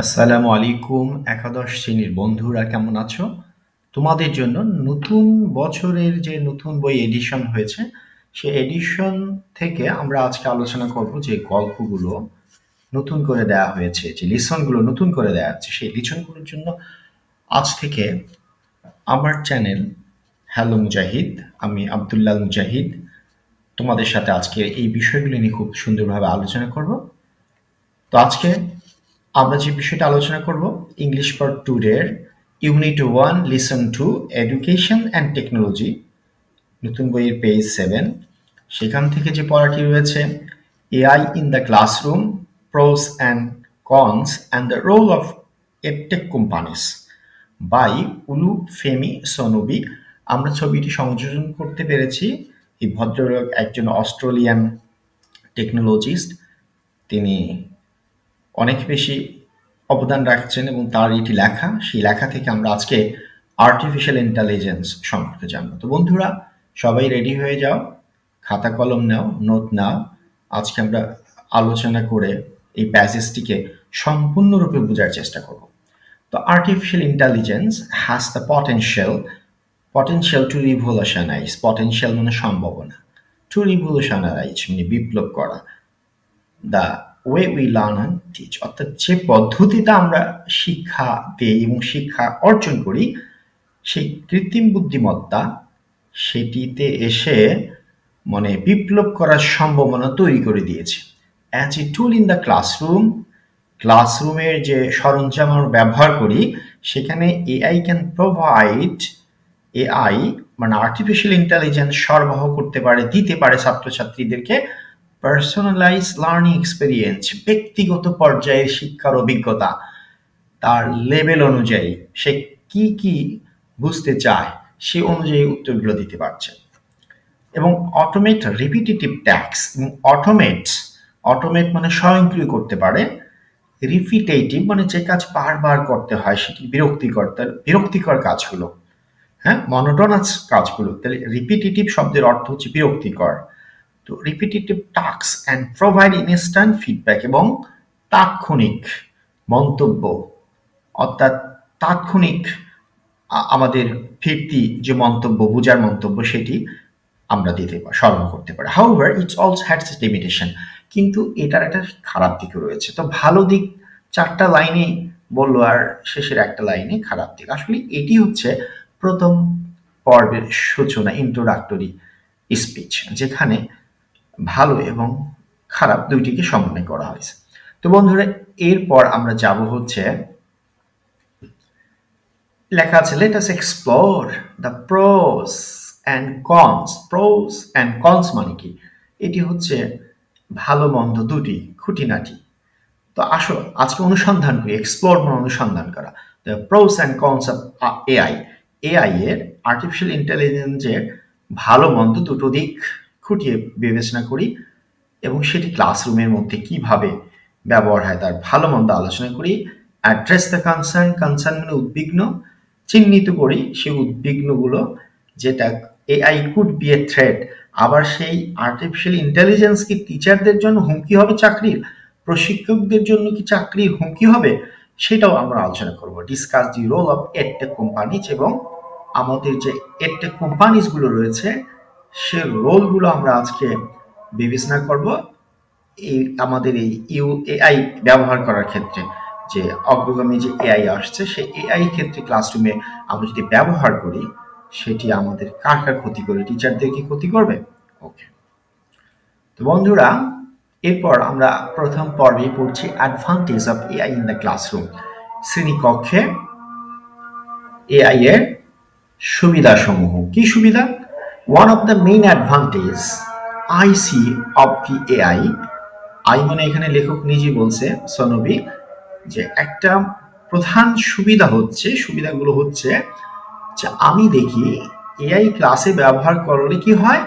আসসালামু আলাইকুম একাদশ শ্রেণীর বন্ধুরা কেমন আছো? তোমাদের জন্য নতুন বছরের যে নতুন বই এডিশন হয়েছে, সেই এডিশন থেকে আমরা আজকে আলোচনা করব যে গল্পগুলো নতুন করে দেয়া হয়েছে, যে লিসনগুলো নতুন করে দেয়া হচ্ছে, সেই লিসনগুলোর জন্য আজ থেকে আমার চ্যানেল হ্যালো মুজাহিদ, আমি আব্দুল্লাহ মুজাহিদ তোমাদের সাথে আজকে এই বিষয়গুলো নিয়ে খুব সুন্দরভাবে আলোচনা করব। তো আজকে আমরা যে বিষয়টা আলোচনা করব, ইংলিশ ফর টুডের unit 1 listen to education and technology, নতুন বইয়ের পেজ 7। সেখান থেকে যে পড়াটি রয়েছে, AI in the classroom, pros and cons and the role of edtech companies by Olufemi Sonbi. আমরা ছবিটি সংযোজন করতে পেরেছি। এই ভদ্রলোক একজন অস্ট্রেলিয়ান টেকনোলজিস্ট। তিনি অনেক বেশি অবদান রাখছেন এবং তার এটি লেখা, সেই লেখা থেকে আমরা আজকে আর্টিফিশিয়াল ইন্টেলিজেন্স সম্পর্কে জানবো। তো বন্ধুরা, সবাই রেডি হয়ে যাও, খাতা কলম নাও, নোট নাও। আজকে আমরা আলোচনা করে এই প্যাসেজটিকে সম্পূর্ণরূপে বোঝার চেষ্টা করব। তো artificial intelligence has the potential to revolutionise. Potential মানে সম্ভাবনা, টু রিভলিউশনাইজ মানে বিপ্লব করা, the way we learn and teach, অর্থাৎ যে পদ্ধতিতে আমরা শিক্ষা দেই এবং শিক্ষা অর্জন করি, সেই কৃত্রিম বুদ্ধিমত্তা সেটিতে এসে মানে বিপ্লব করার সম্ভাবনা তৈরি করে দিয়েছে। As a tool in the classroom, ক্লাসরুমের যে সরঞ্জাম আমরা ব্যবহার করি, সেখানে এআই ক্যান প্রোভাইড, এআই মানে আর্টিফিশিয়াল ইন্টেলিজেন্স সরবরাহ করতে পারে, দিতে পারে ছাত্রছাত্রীদেরকে পার্সোনালাইজ লার্নিং এক্সপেরিয়েন্স, ব্যক্তিগত পর্যায়ের শিক্ষার অভিজ্ঞতা, তার লেভেল অনুযায়ী সে কি কি বুঝতে চায় সে অনুযায়ী উত্তরগুলো দিতে পারছে। এবং অটোমেট রিপিটিটিভ ট্যাক্স, এবং অটোমেট মানে স্বয়ংক্রিয় করতে পারে, রিপিটেটিভ মানে যে কাজ বারবার করতে হয়, সেটি বিরক্তিকর কাজগুলো, হ্যাঁ, মনোটোনাস কাজগুলো। তাহলে রিপিটেটিভ শব্দের অর্থ হচ্ছে বিরক্তিকর। তো repetitive task and provide instant feedback, এবং তাৎক্ষণিক মন্তব্য, অর্থাৎ তাৎক্ষণিক আমাদের ফিরতি যে মন্তব্য, বোঝার মন্তব্য, সেটি আমরা সরবরাহ করতে পারি। However it's also hats limitation, কিন্তু এটার একটা খারাপ দিকও রয়েছে। তো ভালো দিক 4টা লাইনে বললো, আর শেষের একটা লাইনে খারাপ দিক। আসলে এটি হচ্ছে প্রথম পর্বের সূচনা, ইন্ট্রোডাক্টরি স্পিচ, যেখানে ভালো এবং খারাপ দুইটিকে সমন্বয় করা হয়েছে। তো বন্ধুরা, এরপর আমরা যাব হচ্ছে, লেখা আছে let us explore the pros and cons মানে কি? এটি হচ্ছে ভালো মন্দ দুটি খুঁটিনাটি। তো আসো আজকে অনুসন্ধান করি, এক্সপ্লোর মানে অনুসন্ধান করা, the pros and cons of AI এর, আর্টিফিশিয়াল ইন্টেলিজেন্সের ভালো মন্দ দুটো দিক খুঁটিয়ে বিবেচনা করি, এবং সেটি ক্লাসরুমের মধ্যে কিভাবে ব্যবহার হয় তার ভালো মন্দ আলোচনা করি। অ্যাড্রেস দ্য কনসার্ন মানে উদ্বিগ্ন, চিহ্নিত করি সেই উদ্বিগ্নগুলো, যেটা AI could B A threat. আবার সেই আর্টিফিশিয়াল ইন্টেলিজেন্স কি টিচারদের জন্য হুমকি হবে, চাকরির প্রশিক্ষকদের জন্য কি চাকরির হুমকি হবে, সেটাও আমরা আলোচনা করব। Discuss the role of edtech companies, এবং আমাদের যে এডটেক কোম্পানিজগুলো রয়েছে সে রোলগুলো আমরা আজকে বিবেচনা করব এই আমাদের এই এআই ব্যবহার করার ক্ষেত্রে। যে অগ্রগামী যে এআই আসছে, সেই এআই ক্ষেত্রে ক্লাসরুমে আমরা যদি ব্যবহার করি, সেটি আমাদের কার কার ক্ষতি করবে, টিচারদের কি ক্ষতি করবে? ওকে, তো বন্ধুরা, এরপর আমরা প্রথম পর্বে পড়ছি advantage of AI in the classroom. শ্রেণীকক্ষে এআই এর সুবিধাসমূহ। কি সুবিধা? One of the main advantage I see of the AI, I মানে এখানে লেখক নিজে বলছে, সনবি, যে একটা প্রধান সুবিধাগুলো হচ্ছে যে আমি দেখি এআই ক্লাসে ব্যবহার করলে কি হয়,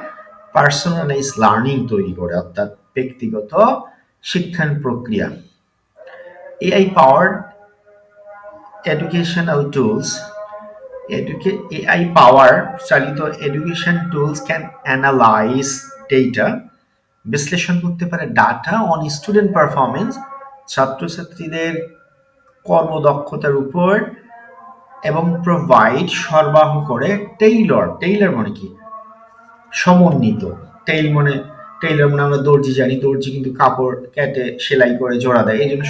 পার্সোনালাইজ লার্নিং তৈরি করে, অর্থাৎ ব্যক্তিগত শিক্ষণ প্রক্রিয়া। AI powered educational tools, AI power চালিত education tools can analyse data, বিশ্লেষণ করতে পারে ডাটা অন স্টুডেন্ট পারফরমেন্স, ছাত্রছাত্রীদের কর্মদক্ষতার উপর এবং প্রোভাইড সরবরাহ করে টেইলর মানে কি সমন্বিত টেইলর মানে আমরা দর্জি জানি, দর্জি কিন্তু কাপড় কেটে সেলাই করে জোড়া দেয়, এই জন্য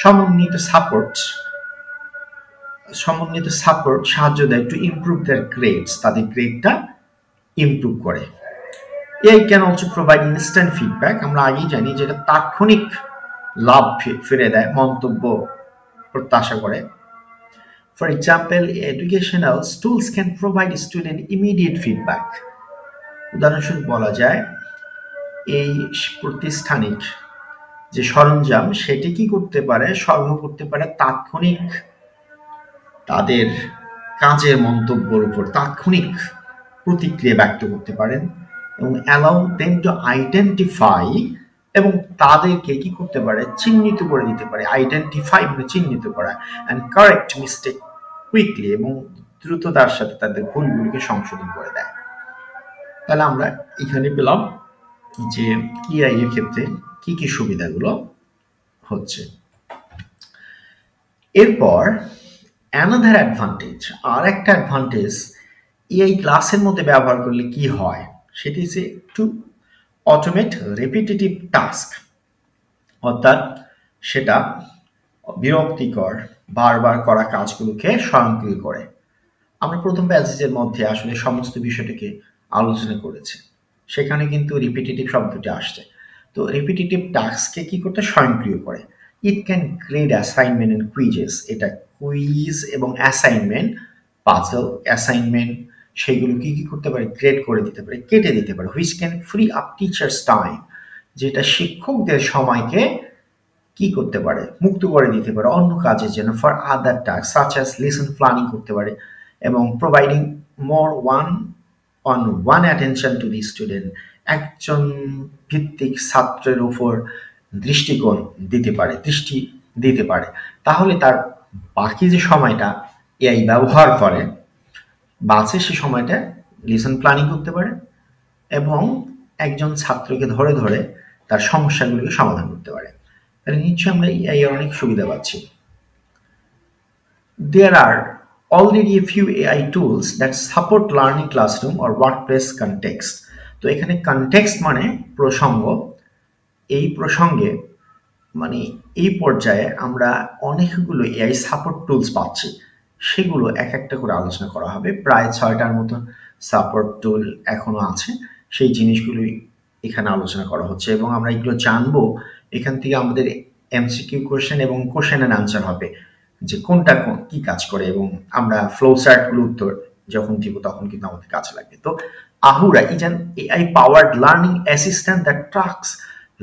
সমন্বিত সাপোর্ট সাহায্য দেয় টু ইমপ্রুভ দেয়ার গ্রেডস, তাদের গ্রেডটা ইমপ্রুভ করে। AI can also provide instant feedback, আমরা আগেই জানি যেটা তাৎক্ষণিক লাভ ফিরে দেয়, মন্তব্য প্রত্যাশা করে। For example, educational tools can provide student immediate feedback. উদাহরণস্বরূপ বলা যায় এই প্রাতিষ্ঠানিক যে সরঞ্জাম সেটি কি করতে পারে, সরবরাহ করতে পারে তাৎক্ষণিক তাদের কাজের মন্তব্যের উপর তাৎক্ষণিক প্রতিক্রিয়া ব্যক্ত করতে পারেন এবং অ্যালাউ দেম টু আইডেন্টিফাই, এবং তাদেরকে কি করতে পারে, চিহ্নিত করে দিতে পারে। আইডেন্টিফাই মানে চিহ্নিত করা, অ্যান্ড কারেক্ট মিস্টেক কুইকলি, এবং দ্রুততার সাথে তাদের ভুলগুলিকে সংশোধন করে দেয়। তাহলে আমরা এখানে পেলাম যে AI এর ক্ষেত্রে কি কি সুবিধাগুলো হচ্ছে। এরপর অ্যানাদার অ্যাডভান্টেজ, আর একটা অ্যাডভান্টেজ AI ক্লাসের মধ্যে ব্যবহার করলে কি হয়, সেটি হচ্ছে টু অটোমেট রেপিটেটিভ টাস্ক, অর্থাৎ সেটা বিরক্তিকর বারবার করা কাজগুলোকে স্বয়ংক্রিয় করে। আমরা প্রথম প্যাসেজের মধ্যে আসলে সমস্ত বিষয়টাকে আলোচনা করেছি, সেখানে কিন্তু রিপিটেটিভ শব্দটি আসছে। তো রিপিটেটিভ টাস্ককে কি করতে স্বয়ংক্রিয় করে। It can grade assignment and quizzes, এটা কুইজ এবং অ্যাসাইনমেন্ট, পাজল অ্যাসাইনমেন্ট, সেগুলো কি করতে পারে, গ্রেড করে দিতে পারে, কেটে দিতে পারে। Which can free up teachers time, যেটা শিক্ষকদের সময়কে কি করতে পারে, মুক্ত করে দিতে পারে অন্য কাজের জন্য। For other task such as lesson planning করতে পারে, এবং providing more one attention to the student, একজন ভিত্তিক ছাত্রের উপর দৃষ্টি দিতে পারে। তাহলে তার বাকি যে সময়টা AI ব্যবহার করে বাসে, সে সময়টা লেসন প্ল্যানিং করতে পারে এবং একজন ছাত্রকে ধরে ধরে তার সমস্যাগুলোকে সমাধান করতে পারে। তাহলে নিশ্চয়ই আমরা AI এর অনেক সুবিধা পাচ্ছি। There are already a few AI tools that support learning classroom or workplace context. তো এখানে কনটেক্সট মানে প্রসঙ্গ, এই প্রসঙ্গে মানে এই পর্যায়ে আমরা অনেকগুলো AI সাপোর্ট টুলস পাচ্ছি, সেগুলো এক একটা করে আলোচনা করা হবে। প্রায় 6টার মতো সাপোর্ট টুল এখনো আছে, সেই জিনিসগুলোই এখানে আলোচনা করা হচ্ছে এবং আমরা এগুলো জানবো। এখান থেকে আমাদের MCQ কোশ্চেন এবং কোশ্চেন এন্ড আনসার হবে যে কোনটা কি কাজ করে, এবং আমরা ফ্লো চার্টগুলো উত্তর যখন দিব তখন কিন্তু আমাদের কাছে লাগবে। তো Ahura is an AI powered learning assistant that tracks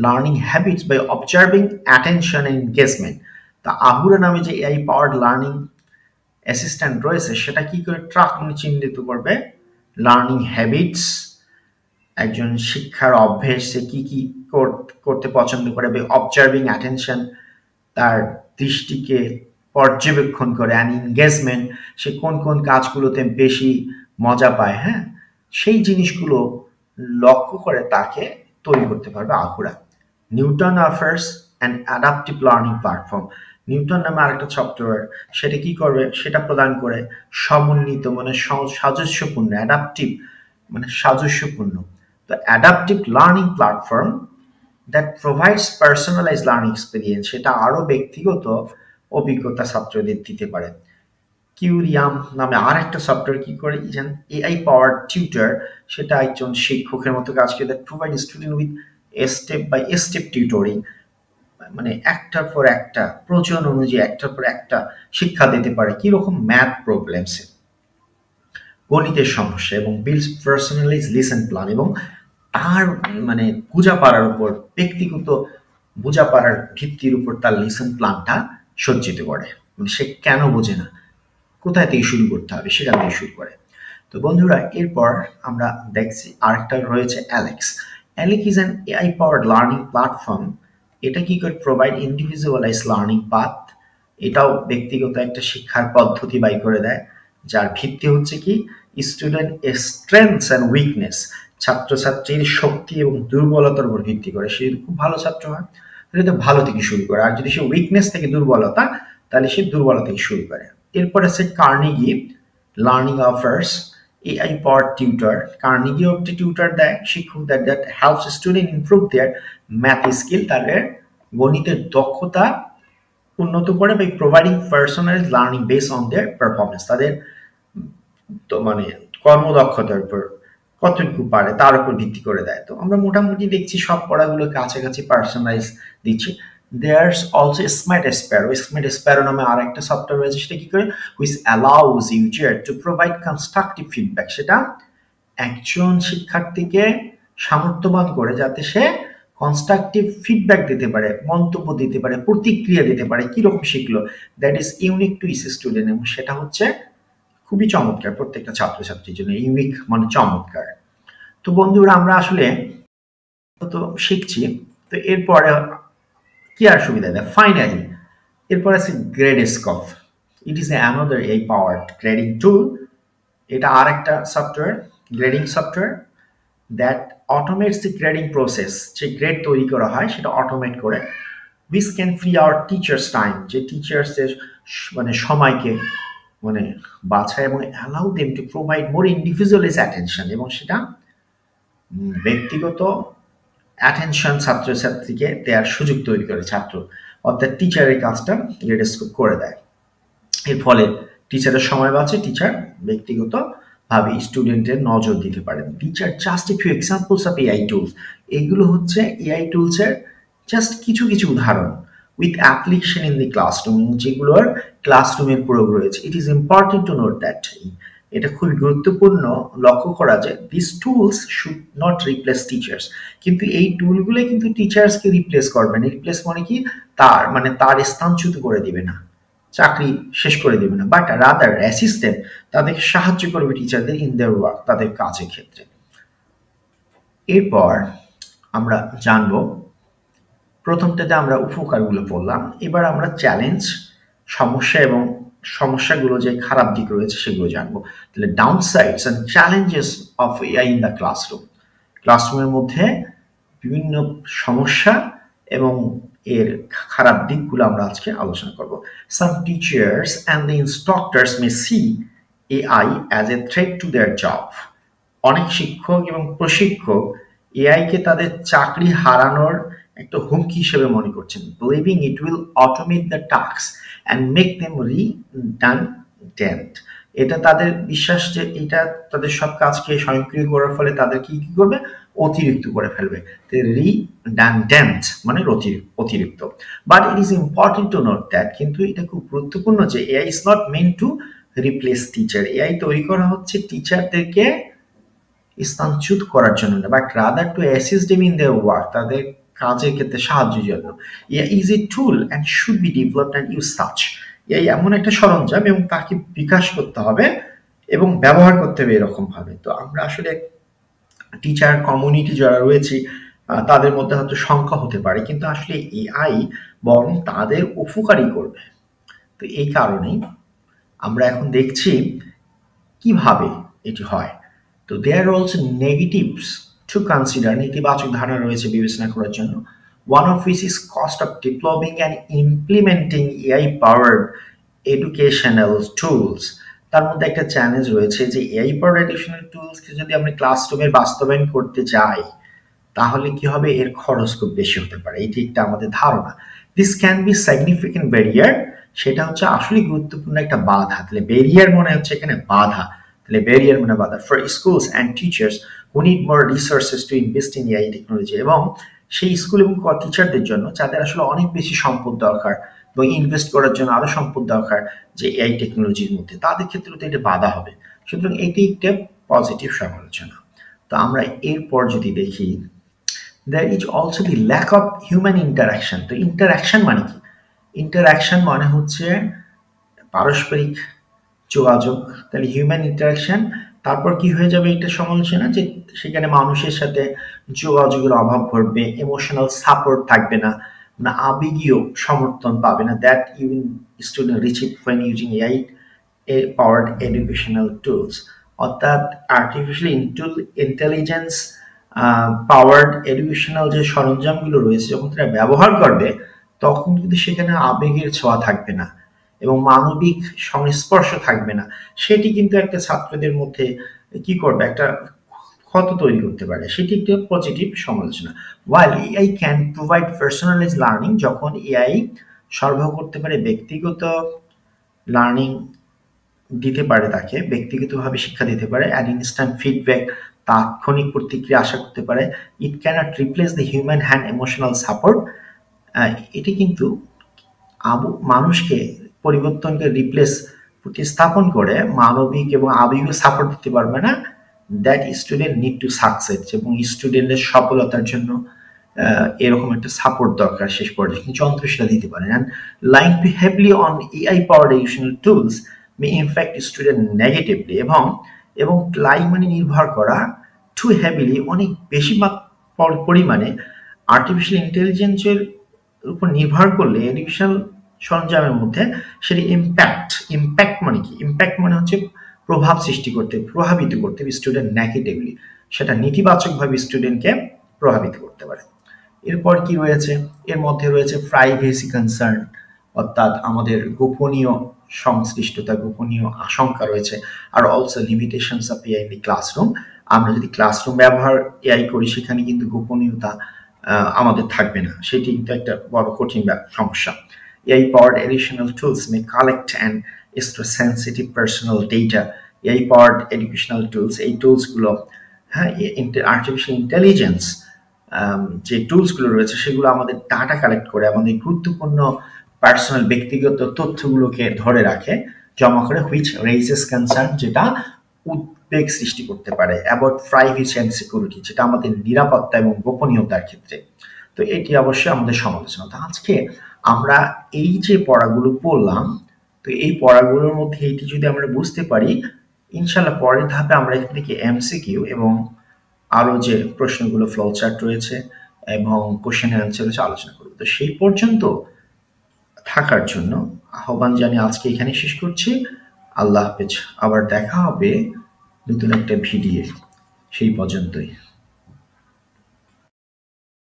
learning habits by observing attention and engagement. তা আহুরা নামে যে AI powered learning assistant রয়েছে সেটা কি করে ট্র্যাক মানে চিহ্নিত করবে লার্নিং হ্যাবিটস, একজন শিক্ষার অভ্যেস সে কি করতে পছন্দ করে, অবজার্ভিং অ্যাটেনশন তার দৃষ্টিকে পর্যবেক্ষণ করে, অ্যান্ড এনগেজমেন্ট সে কোন কাজগুলোতে বেশি মজা পায়, হ্যাঁ সেই জিনিসগুলো লক্ষ্য করে তাকে তৈরি করতে পারবে Ahura. Newton offers and adaptive learning platform, Newton নামে আরেকটা সফটওয়্যার, সেটা কি করবে, সেটা প্রদান করে সমন্বিত মানে সাদৃশ্যপূর্ণ, অ্যাডাপটিভ মানে সাদৃশ্যপূর্ণ, তো adaptive learning platform that provides personalised learning experience, সেটা আরো ব্যক্তিগত অভিজ্ঞতা ছাত্রদের দিতে পারে। কিউরিয়াম নামে আর একটা সফটওয়্যার কি করে, AI পাওয়ার্ড টিউটর, সেটা একজন শিক্ষকের মতো কাজ করে, that provide student with step by step tutoring, মানে একটার পর একটা প্রয়োজন অনুযায়ী একটার পর একটা শিক্ষা দিতে পারে, কিরকম ম্যাথ প্রবলেমসে, গণিতের সমস্যা, এবং বিল্ডস পার্সোনালাইজ লিসন প্ল্যান, এবং তার মানে বোঝাপড়ার উপর ব্যক্তিগত বোঝাপড়ার ভিত্তির উপর তার লিসন প্ল্যানটা সজ্জিত করে, মানে সে কেন বোঝে না, কোথায় থেকে শুরু করতে হবে সেখান থেকে শুরু করে। তো বন্ধুরা এরপর আমরা দেখছি আরেকটা রয়েছে Alex. Alex is an AI powered learning platform, এটা কি করে প্রোভাইড ইন্ডিভিজুয়ালাইজ লার্নিং পাথ, এটাও ব্যক্তিগত একটা শিক্ষার পদ্ধতি বাই করে দেয়, যার ভিত্তি হচ্ছে কি স্টুডেন্ট স্ট্রেংথস অ্যান্ড উইকনেস, ছাত্রছাত্রীর শক্তি এবং দুর্বলতার উপর ভিত্তি করে। সে খুব ভালো ছাত্র হয় তাহলে তো ভালো থেকে শুরু করে, আর যদি সে উইকনেস থেকে দুর্বলতা তাহলে সে দুর্বলতা থেকে শুরু করে। এরপর আছে Carnegie learning offers AI power tutor. কার্নেগিও একটি টিউটর দেয়, শিক্ষক দেয়, that helps student improve their math skill, তাদের গণিতের দক্ষতা উন্নত করে by providing personalised learning base on their performance. তাদের তো মানে কর্মদক্ষতার উপর কতটুকু পারে তার উপর ভিত্তি করে দেয়। তো আমরা মোটামুটি দেখছি সব পড়াগুলো কাছাকাছি পার্সোনালাইজ দিচ্ছি। There's also Smart Sparrow. Smart Sparrow নামে আর একটা সফটওয়্যার রয়েছে, সেটা কি করে, which allows user to provide constructive feedback. সেটা একজন শিক্ষার্থীকে সামর্থ্যবান করে যাতে সে কনস্ট্রাকটিভ ফিডব্যাক দিতে পারে, মন্তব্য দিতে পারে, প্রতিক্রিয়া দিতে পারে, কিরকম শিখলো। That is unique to each student, এবং সেটা হচ্ছে খুবই চমৎকার প্রত্যেকটা ছাত্রছাত্রীর জন্য। ইউনিক মানে চমৎকার। তো বন্ধুরা আমরা আসলে তো শিখছি, তো এরপরে কি আর সুবিধা দেয় ফাইনালি। এরপর আছে Gradescope. It is another AI powered grading tool. এটা আর একটা software, grading software that automates the grading process. যে গ্রেড তৈরি করা হয় সেটা অটোমেট করে। Which can free our teachers time, যে টিচার্সদের মানে সময়কে মানে বাছায়, এবং allow them to provide more individualise attention, এবং সেটা ব্যক্তিগত অ্যাটেনশন ছাত্রছাত্রীকে দেওয়ার সুযোগ তৈরি করে ছাত্র, অর্থাৎ টিচারের কাজটা গ্রেডস্কোপ করে দেয়। এর ফলে টিচারের সময় বাঁচে, টিচার ব্যক্তিগত ভাবে স্টুডেন্টের নজর দিতে পারেন। Teacher just a few examples of AI tools. এগুলো হচ্ছে এআই টুলসের জাস্ট কিছু কিছু উদাহরণ with application in the classroom, যেগুলোর ক্লাসরুমের প্রয়োগ রয়েছে। It is important to note that, এটা খুবই গুরুত্বপূর্ণ লক্ষ্য করা যায়, this tools should not replace teachers. কিন্তু এই টুলগুলো কিন্তু টিচার্সকে রিপ্লেস করবে না। রিপ্লেস মানে কি, তার স্থানচ্যুত করে দিবে না, চাকরি শেষ করে দেবে না, বাট রাদার অ্যাসিস্ট দেম, তাদেরকে সাহায্য করবে টিচারদের ইন দেয়ার ওয়ার্ক, তাদের কাজের ক্ষেত্রে। এরপর আমরা জানবো, প্রথমটাতে আমরা উপকারগুলো পড়লাম, এবার আমরা চ্যালেঞ্জ, সমস্যা এবং সমস্যাগুলো যে খারাপ দিক রয়েছে সেগুলো জানবো। তাহলে down sides and challenges of AI in the classroom. ক্লাসরুমের মধ্যে বিভিন্ন সমস্যা এবং এর খারাপ দিকগুলো আমরা আজকে আলোচনা করব। Some teachers and the instructors may see AI as a threat to their job. অনেক শিক্ষক এবং প্রশিক্ষক এআইকে তাদের চাকরি হারানোর একটা হুমকি হিসেবে মনে করছেন, believing it will automate the task and make them redundant. এটা তাদের বিশ্বাস যে এটা তাদের সব কাজকে স্বয়ংক্রিয় করার ফলে তাদের কি করবে, অতিরিক্ত করে ফেলবে। রিডান্ডেন্ট মানে অতিরিক্ত। But it is important to note that, কিন্তু এটা খুব গুরুত্বপূর্ণ যে AI is not meant to replace teacher. AI তৈরি করা হচ্ছে টিচারদেরকে স্থানচ্যুত করার জন্য না, but rather two assist them in their work, তাদের কাজের ক্ষেত্রে সাহায্যের জন্য। AI is a tool and should be developed and use such. AI এমন একটা সরঞ্জাম এবং তাকে বিকাশ করতে হবে এবং ব্যবহার করতে হবে এরকম ভাবে। তো আমরা আসলে টিচার কমিউনিটি যারা রয়েছে তাদের মধ্যে হয়তো সংখ্যা হতে পারে, কিন্তু আসলে এআই বরং তাদের উপকারী করবে। তো এই কারণেই আমরা এখন দেখছি কিভাবে এটি হয়। তো there are also negatives to consider, নেতিবাচক ধারণা রয়েছে বিবেচনা করার জন্য। One of which is cost of developing and implementing AI powered educational tools. তার মধ্যে একটা চ্যালেঞ্জ রয়েছে যে এআই পাওয়ার্ড এডুকেশনাল টুলসকে যদি আমরা ক্লাসরুমের বাস্তবায়ন করতে যাই তাহলে কি হবে, এর খরচ খুব বেশি হতে পারে, এটি একটা আমাদের ধারণা। This can be significant barrier, সেটা হচ্ছে আসলে গুরুত্বপূর্ণ একটা বাধা। তাহলে ব্যারিয়ার মনে হচ্ছে এখানে বাধা, তাহলে ব্যারিয়ার মানে বাধা for schools and teachers who need more resources to invest in AI technology. এবং সেই স্কুল এবং টিচারদের জন্য যাদের আসলে অনেক বেশি সম্পদ দরকার এবং ইনভেস্ট করার জন্য আরো সম্পদ দরকার যে এআই টেকনোলজির মধ্যে, তাদের ক্ষেত্রে তো এটা বাধা হবে। সুতরাং এটি একটা পজিটিভ সমালোচনা। তো আমরা এরপর যদি দেখি, there is also the lack of human interaction। তো ইন্টারাকশন মানে কি, ইন্টারাকশন মানে হচ্ছে পারস্পরিক যোগাযোগ। তাহলে হিউম্যান ইন্টারাকশন, তারপর কি হয়ে যাবে এটা সমালোচনা, যে সেখানে মানুষের সাথে যোগাযোগের অভাব ঘটবে, ইমোশনাল সাপোর্ট থাকবে না, মানে আবেগীয় সমর্থন পাবে না। That even student receive when using AI powered educational tools, অর্থাৎ আর্টিফিশিয়াল ইন্টেলিজেন্স পাওয়ার্ড এডুকেশনাল যে সরঞ্জামগুলো রয়েছে যখন তারা ব্যবহার করবে তখন কিন্তু সেখানে আবেগের ছোঁয়া থাকবে না, এবং মানবিক সংস্পর্শ থাকবে না, সেটি কিন্তু একটা ছাত্রদের মধ্যে কি করবে, একটা ক্ষত তৈরি করতে পারে। সেটি একটা পজিটিভ সমালোচনা। while AI can provide personalized learning, যখন এআই সরবরাহ করতে পারে ব্যক্তিগত লার্নিং, দিতে পারে, তাকে ব্যক্তিগতভাবে শিক্ষা দিতে পারে, অ্যান্ড ইনস্ট্যান্ট ফিডব্যাক, তাৎক্ষণিক প্রতিক্রিয়া আশা করতে পারে, it cannot replace the human hand emotional support. এটি কিন্তু মানুষকে, পরিবর্তনকে প্রতিস্থাপন করে মানবিক এবং আবেগীয় সাপোর্ট দিতে পারবে না। That student need to success, এবং স্টুডেন্টের সফলতার জন্য এরকম একটা সাপোর্ট দরকার শেষ পর্যায়ে, কিন্তু যন্ত্র সেটা দিতে পারে না। Lying to heavily on AI powered educational tools may impact student negatively, এবং লাই মানে নির্ভর করা, টু হেভিলি অনেক বেশি পরিমাণে আর্টিফিশিয়াল ইন্টেলিজেন্সের উপর নির্ভর করলে এডুকেশনাল সরঞ্জামের মধ্যে সেটি ইম্প্যাক্ট মানে কি, ইম্প্যাক্ট মানে হচ্ছে প্রভাব সৃষ্টি করতে, প্রভাবিত করতে স্টুডেন্ট নেগেটিভলি, সেটা নেতিবাচকভাবে স্টুডেন্টকে প্রভাবিত করতে পারে। এরপর কি রয়েছে, এর মধ্যে রয়েছে প্রাইভেসি কনসার্ন, অর্থাৎ আমাদের গোপনীয় সংশ্লিষ্টতা, গোপনীয় আশঙ্কা রয়েছে। Are also limitations of AI in the classroom, আমরা যদি ক্লাসরুম ব্যবহার এআই করি সেখানে কিন্তু গোপনীয়তা আমাদের থাকবে না, সেটি কিন্তু একটা বড় কঠিন সমস্যা। AI powered additional tools May collect and store sensitive personal data. AI powered educational tools, এই টুলসগুলো, হ্যাঁ, আর্টিফিশিয়াল ইন্টেলিজেন্স যে টুলসগুলো রয়েছে সেগুলো আমাদের ডাটা কালেক্ট করে, আমাদের গুরুত্বপূর্ণ পার্সোনাল ব্যক্তিগত তথ্যগুলোকে ধরে রাখে, জমা করে, হুইচ রেইজেস কনসার্ন, যেটা উদ্বেগ সৃষ্টি করতে পারে, অ্যাবাউট প্রাইভেসি অ্যান্ড সিকিউরিটি, যেটা আমাদের নিরাপত্তা এবং গোপনীয়তার ক্ষেত্রে। তো এটি অবশ্যই আমাদের সমালোচনা। তো আজকে আমরা এই যে পড়াগুলো পড়লাম, তো এই পড়াগুলোর মধ্যে এটি যদি আমরা বুঝতে পারি, ইনশাল্লাহ পরের ধাপে আমরা এখান থেকে এমসিকিউ এবং আরো যে প্রশ্নগুলো ফ্লো চার্ট রয়েছে এবং কোশ্চেন অ্যান্সার রয়েছে আলোচনা করব। তো সেই পর্যন্ত থাকার জন্য আহ্বান জানিয়ে আজকে এখানে শেষ করছি। আল্লাহ হাফেজ, আবার দেখা হবে নতুন একটা ভিডিও, সেই পর্যন্তই।